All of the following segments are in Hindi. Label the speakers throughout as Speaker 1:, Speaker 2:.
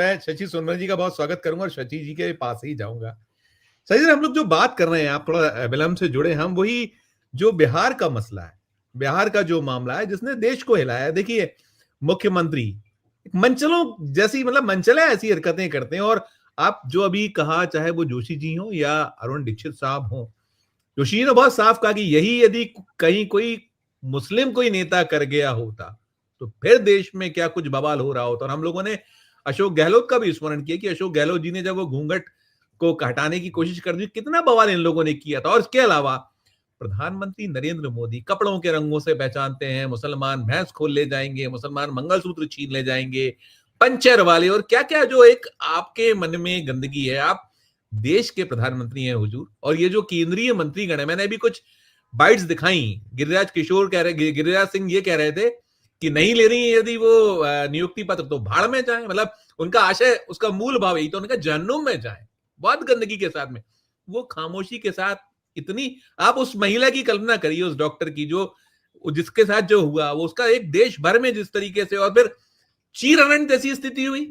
Speaker 1: मैं शशि सोनवणे जी का बहुत स्वागत करूंगा और शशि जी के पास ही जाऊंगा। शशि जी, हम लोग जो बात कर रहे हैं, आप थोड़ा विलंब से जुड़े, हम वही जो बिहार का मसला है, बिहार का जो मामला है जिसने देश को हिलाया है। देखिए, मुख्यमंत्री मंचलों जैसी, मतलब मंचले ऐसी हरकतें करते हैं। और आप जो अभी कहा, चाहे वो जोशी जी हो या अरुण दीक्षित साहब हो, जोशी जी ने बहुत साफ कहा कि यही यदि कहीं कोई मुस्लिम कोई नेता कर गया होता तो फिर देश में क्या कुछ बवाल हो रहा होता। और हम लोगों ने अशोक गहलोत का भी स्मरण किया कि अशोक गहलोत जी ने जब वो घूंघट को हटाने की कोशिश कर दी, कितना बवाल इन लोगों ने किया था। और इसके अलावा प्रधानमंत्री नरेंद्र मोदी कपड़ों के रंगों से पहचानते हैं, मुसलमान भैंस खोल ले जाएंगे, मुसलमान मंगलसूत्र छीन ले जाएंगे, पंचर वाले, और क्या क्या जो एक आपके मन में गंदगी है। आप देश के प्रधानमंत्री हैं हुजूर, और ये जो केंद्रीय मंत्रीगण है, मैंने अभी कुछ बाइट्स दिखाई, गिरिराज किशोर कह रहे, गिरिराज सिंह ये कह रहे थे कि नहीं ले रही है यदि वो नियुक्ति पत्र तो भाड़ में जाए। मतलब उनका आशय, उसका मूल भाव यही तो, उनका जहन्नुम में जाए, बहुत गंदगी के साथ में। वो खामोशी के साथ इतनी, आप उस महिला की कल्पना करिए, उस डॉक्टर की, जो जिसके साथ जो हुआ, वो उसका एक देश भर में जिस तरीके से, और फिर चीर अनंत जैसी स्थिति हुई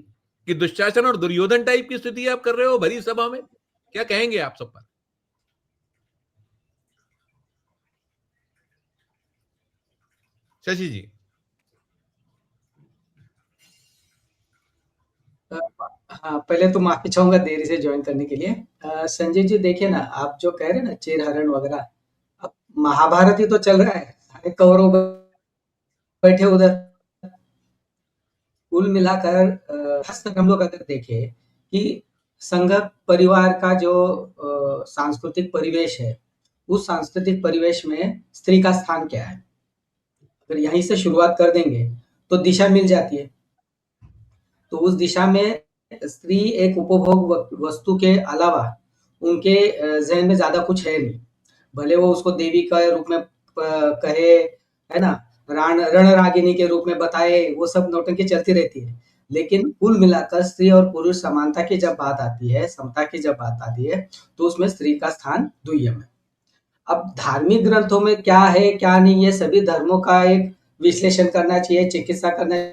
Speaker 1: कि दुशासन और दुर्योधन टाइप की स्थिति आप कर रहे हो भरी सभा में। क्या कहेंगे आप सब पर? शशि जी।
Speaker 2: हाँ, पहले तो माफी चाहूंगा देरी से ज्वाइन करने के लिए। संजय जी, देखिए ना, आप जो कह रहे हैं ना चीर हरण वगैरह, अब महाभारत ही तो चल रहा है, सारे कौरव बैठे उधर। कुल मिलाकर आज तक हम लोग अगर देखें कि संघ परिवार का जो सांस्कृतिक परिवेश है, उस सांस्कृतिक परिवेश में स्त्री का स्थान क्या है, अगर यहीं से शुरुआत कर देंगे तो दिशा मिल जाती है। तो उस दिशा में स्त्री एक उपभोग वस्तु के अलावा उनके ज़हन में ज़्यादा कुछ है नहीं। भले वो उसको देवी का रूप में कहे, है ना? रणरागिनी के रूप में बताए, वो सब नौटंकी चलती रहती है। लेकिन कुल मिलाकर स्त्री और पुरुष समानता की जब बात आती है, समता की जब बात आती है, तो उसमें स्त्री का स्थान दुय्यम है। अब धार्मिक ग्रंथों में क्या है, क्या नहीं, ये सभी धर्मों का एक विश्लेषण करना चाहिए, चिकित्सा करना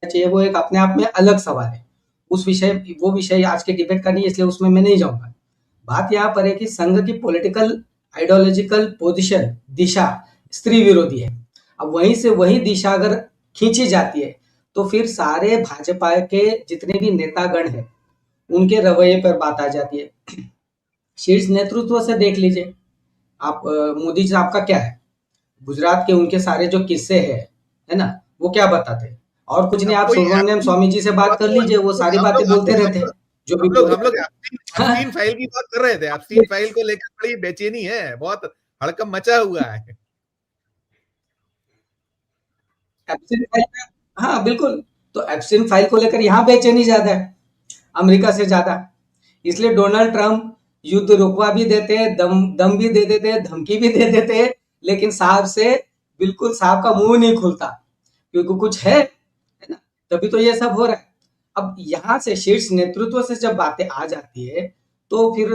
Speaker 2: चाहिए, वो एक अपने आप में अलग सवाल है। वो विषय आज की डिबेट का नहीं है, इसलिए उसमें मैं नहीं जाऊंगा। बात यहाँ पर है कि संघ की पॉलिटिकल आइडियोलॉजिकल पोजीशन, दिशा स्त्री विरोधी है। अब वहीं से वही दिशा अगर खींची जाती है तो फिर सारे भाजपा के जितने भी नेतागण हैं उनके रवैये पर बात आ जाती है। शीर्ष नेतृत्व से देख लीजिए आप, मोदी साहब का क्या है, गुजरात के उनके सारे जो किस्से हैं, है ना, वो क्या बताते हैं? और कुछ नहीं,
Speaker 1: अब
Speaker 2: आप
Speaker 1: कोई
Speaker 2: सुब्रमण्यम स्वामी जी से बात कर लीजिए, वो सारी बातें बोलते रहते हैं जो भी बोल
Speaker 1: हम लोग
Speaker 2: रहे
Speaker 1: एप्स्टीन
Speaker 2: हैं।
Speaker 1: फाइल की बात कर रहे थे। एप्स्टीन फाइल को लेकर बड़ी बेचैनी है, बहुत हड़कंप मचा हुआ है।
Speaker 2: एप्सिन फाइल का, हाँ बिल्कुल। तो एप्सिन फाइल को लेकर यहाँ बेचैनी ज्यादा है, अमेरिका से ज्यादा। इसलिए डोनाल्ड ट्रंप युद्ध रुकवा भी देते हैं, दम दम भी दे देते हैं, धमकी भी दे देते हैं, लेकिन साहब से बिल्कुल साहब का मुंह नहीं खुलता, क्योंकि कुछ है ना, तभी तो ये सब हो रहा है। अब यहाँ से शीर्ष नेतृत्व से जब बातें आ जाती है तो फिर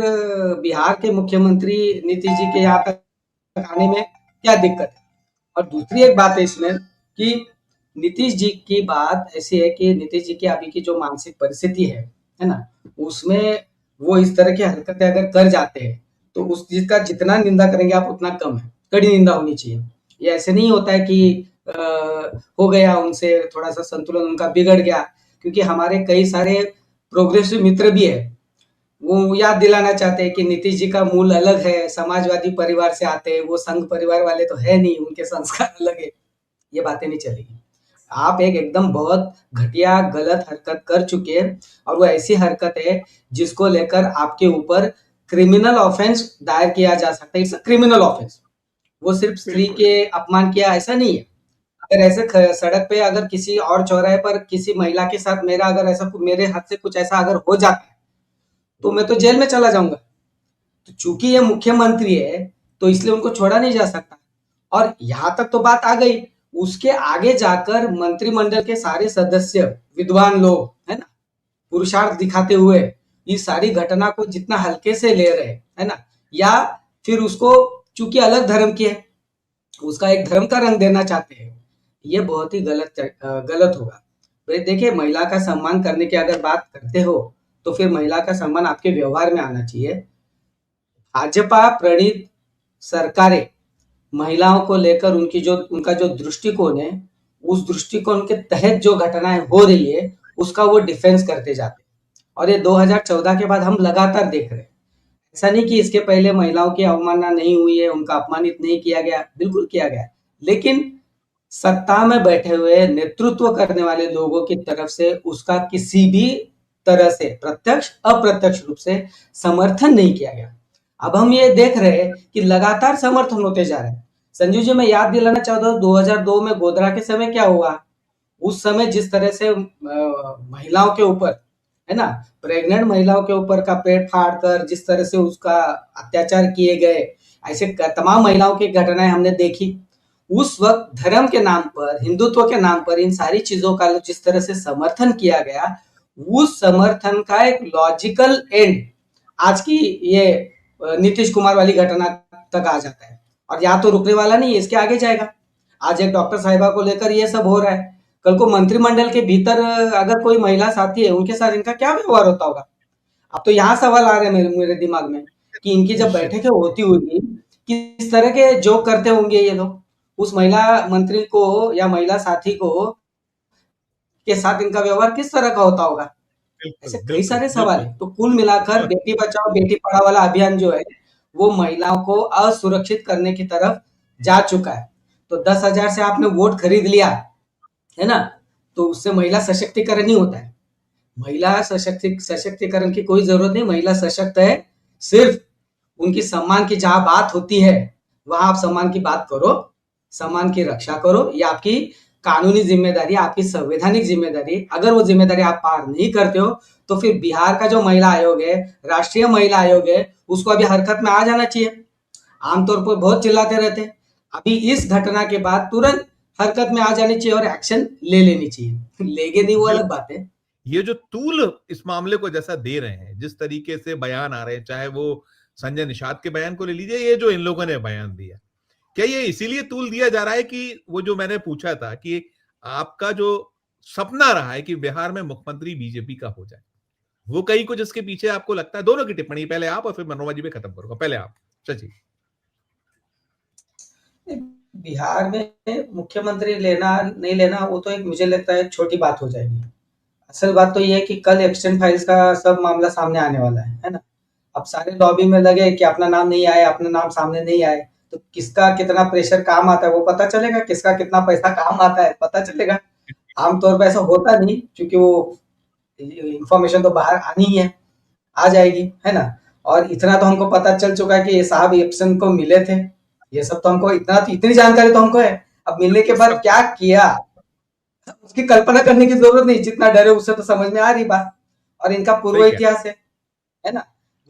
Speaker 2: बिहार के मुख्यमंत्री नीतीश जी के यहाँ तक आने में क्या दिक्कत है? और दूसरी एक बात है इसमें कि नीतीश जी की बात ऐसी है कि नीतीश जी की अभी की जो मानसिक परिस्थिति है ना, उसमें वो इस तरह की हरकतें अगर कर जाते हैं तो उस चीज का जितना निंदा करेंगे आप उतना कम है, कड़ी निंदा होनी चाहिए। ये ऐसे नहीं होता है कि हो गया उनसे थोड़ा सा संतुलन उनका बिगड़ गया, क्योंकि हमारे कई सारे प्रोग्रेसिव मित्र भी है, वो याद दिलाना चाहते हैं कि नीतीश जी का मूल अलग है, समाजवादी परिवार से आते हैं, वो संघ परिवार वाले तो है नहीं, उनके संस्कार अलग है। ये बातें नहीं चलेगी। आप एक एकदम बहुत घटिया गलत हरकत कर चुके हैं, और वो ऐसी हरकत है जिसको लेकर आपके ऊपर क्रिमिनल ऑफेंस दायर किया जा सकता है। It's a criminal offence. वो सिर्फ स्त्री के अपमान किया ऐसा नहीं है। अगर ऐसे सड़क पे अगर किसी और चौराहे पर किसी महिला के साथ मेरा अगर ऐसा मेरे हाथ से कुछ ऐसा अगर हो जाता है तो मैं तो जेल में चला जाऊंगा। तो चूंकि ये मुख्यमंत्री है तो इसलिए उनको छोड़ा नहीं जा सकता। और यहां तक तो बात आ गई, उसके आगे जाकर मंत्रिमंडल के सारे सदस्य विद्वान लोग, है ना, पुरुषार्थ दिखाते हुए इस सारी घटना को जितना हल्के से ले रहे है ना, या फिर उसको चूंकि अलग धर्म की है उसका एक धर्म का रंग देना चाहते हैं, ये बहुत ही गलत गलत होगा। भाई देखिए, महिला का सम्मान करने की अगर बात करते हो, तो फिर महिला का सम्मान आपके व्यवहार में आना चाहिए। भाजपा प्रणीत सरकारें महिलाओं को लेकर उनका जो दृष्टिकोण है, उस दृष्टिकोण के तहत जो घटनाएं हो रही है, उसका वो डिफेंस करते जाते हैं। और ये 2014 के बाद हम लगातार देख रहे हैं। ऐसा नहीं कि इसके पहले महिलाओं की अवमानना नहीं हुई है, उनका अपमानित नहीं किया गया, बिल्कुल किया गया। लेकिन सत्ता में बैठे हुए नेतृत्व करने वाले लोगों की तरफ से उसका किसी भी तरह से प्रत्यक्ष अप्रत्यक्ष रूप से समर्थन नहीं किया गया। अब हम ये देख रहे हैं कि लगातार समर्थन होते जा रहे हैं। संजू जी, मैं याद दिलाना चाहता हूँ 2002 में गोधरा के समय क्या हुआ। उस समय जिस तरह से महिलाओं के ऊपर, है ना, प्रेग्नेंट महिलाओं के ऊपर का पेट फाड़ कर जिस तरह से उसका अत्याचार किए गए, ऐसे तमाम महिलाओं की घटनाएं हमने देखी। उस वक्त धर्म के नाम पर, हिंदुत्व के नाम पर इन सारी चीजों का जिस तरह से समर्थन किया गया, उस समर्थन का एक लॉजिकल एंड आज की ये नीतीश कुमार वाली घटना तक आ जाता है। और यहाँ तो रुकने वाला नहीं है, इसके आगे जाएगा। आज एक डॉक्टर साहिबा को लेकर ये सब हो रहा है, कल को मंत्रिमंडल के भीतर अगर कोई महिला साथी है, उनके साथ इनका क्या व्यवहार होता होगा। अब तो यहाँ सवाल आ रहे हैं मेरे दिमाग में कि इनकी जब बैठकें होती होगी, किस तरह के जोक करते होंगे ये लोग उस महिला मंत्री को या महिला साथी को, के साथ इनका व्यवहार किस तरह का होता होगा। ऐसे कई सारे सवाल है। तो कुल मिलाकर बेटी बचाओ बेटी पढ़ाओ वाला अभियान जो है, वो महिलाओं को असुरक्षित करने की तरफ जा चुका है। तो 10,000 से आपने वोट खरीद लिया, है ना, तो उससे महिला सशक्तिकरण नहीं होता है। महिला सशक्तिकरण की कोई जरूरत नहीं। महिला सशक्त है, सिर्फ उनकी सम्मान की जहां बात होती है, वहां आप सम्मान की बात करो, सम्मान की रक्षा करो। ये आपकी कानूनी जिम्मेदारी, आपकी संवैधानिक जिम्मेदारी। अगर वो जिम्मेदारी आप पार नहीं करते हो, तो फिर बिहार का जो महिला आयोग है, राष्ट्रीय महिला आयोग है, उसको अभी हरकत में आ जाना चाहिए। आमतौर पर बहुत चिल्लाते रहते हैं, अभी इस घटना के बाद तुरंत हरकत में आ जानी चाहिए और एक्शन ले लेनी चाहिए। लेगे नहीं वो अलग बात है।
Speaker 1: ये जो तूल इस मामले को जैसा दे रहे हैं, जिस तरीके से बयान आ रहे हैं, चाहे वो संजय निषाद के बयान को ले लीजिए, ये जो इन लोगों ने बयान दिया, क्या ये इसीलिए तूल दिया जा रहा है कि वो जो मैंने पूछा था कि आपका जो सपना रहा है कि बिहार में मुख्यमंत्री बीजेपी का हो जाए, वो कहीं कुछ इसके पीछे आपको लगता है? दोनों की टिप्पणी, पहले आप और फिर मनोरमा जी पे खत्म करूंगा। पहले आप शशि।
Speaker 2: बिहार में मुख्यमंत्री लेना नहीं लेना, वो तो एक मुझे लगता है छोटी बात हो जाएगी। असल बात तो ये है कि कल एप्स्टाइन फाइल्स का सब मामला सामने आने वाला है ना। अब सारे लॉबी में लगे कि अपना नाम नहीं आए, अपना नाम सामने नहीं आए, तो किसका कितना प्रेशर काम आता है वो पता चलेगा, किसका कितना पैसा काम आता है पता चलेगा। आमतौर पर ऐसा होता नहीं, क्योंकि वो इंफॉर्मेशन तो बाहर आनी ही है, आ जाएगी, है ना। और इतना तो हमको पता चल चुका है कि ये साहब एप्सन को मिले थे। ये सब तो हमको इतनी जानकारी तो हमको है। अब मिलने के बाद क्या किया उसकी कल्पना करने की जरूरत नहीं, जितना डरे उससे तो समझ में आ रही बात। और इनका पूर्व इतिहास है ना।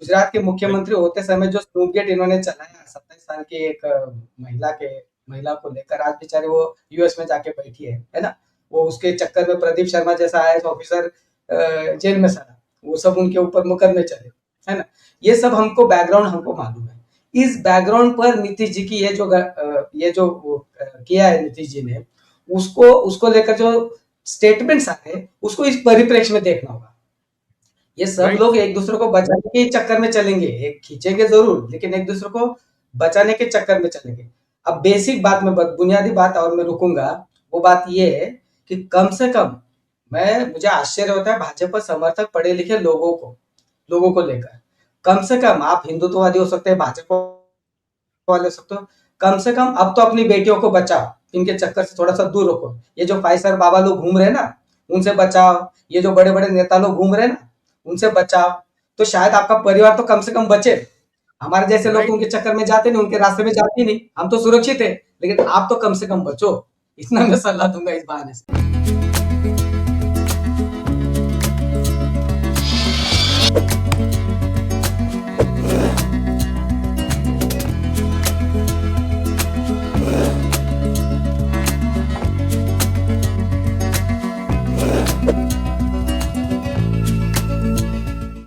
Speaker 2: गुजरात के मुख्यमंत्री होते समय जो स्नूप गेट इन्होंने चलाया 27 साल की एक महिला को लेकर, आज बेचारे वो यूएस में जाके बैठी है ना। वो उसके चक्कर में प्रदीप शर्मा जैसा आईएएस ऑफिसर जेल में सड़ा, वो सब उनके ऊपर मुकदमे चले, है ना। ये सब हमको बैकग्राउंड हमको मालूम है। इस बैकग्राउंड पर नीतीश जी की ये जो किया है नीतीश जी ने, उसको लेकर जो स्टेटमेंट्स आए हैं, उसको इस परिप्रेक्ष्य में देखना होगा। ये सब लोग एक दूसरे को बचाने के चक्कर में चलेंगे, एक खींचेंगे जरूर, लेकिन एक दूसरे को बचाने के चक्कर में चलेंगे। अब बेसिक बात में, बुनियादी बात और मैं रुकूंगा, वो बात ये है कि कम से कम मुझे आश्चर्य होता है भाजपा समर्थक पढ़े लिखे लोगों को लेकर। कम से कम आप हिंदुत्ववादी हो सकते हैं, भाजपा वाले हो सकते हो, कम से कम अब तो अपनी बेटियों को बचाओ, इनके चक्कर से थोड़ा सा दूर रखो। ये जो 5 स्टार बाबा लोग घूम रहे हैं ना, उनसे बचाओ। ये जो बड़े बड़े नेता लोग घूम रहे हैं ना, उनसे बचाओ, तो शायद आपका परिवार तो कम से कम बचे। हमारे जैसे लोग उनके चक्कर में जाते नहीं, उनके रास्ते में जाते नहीं, हम तो सुरक्षित है, लेकिन आप तो कम से कम बचो। इतना मैं सलाह दूंगा इस बहाने से।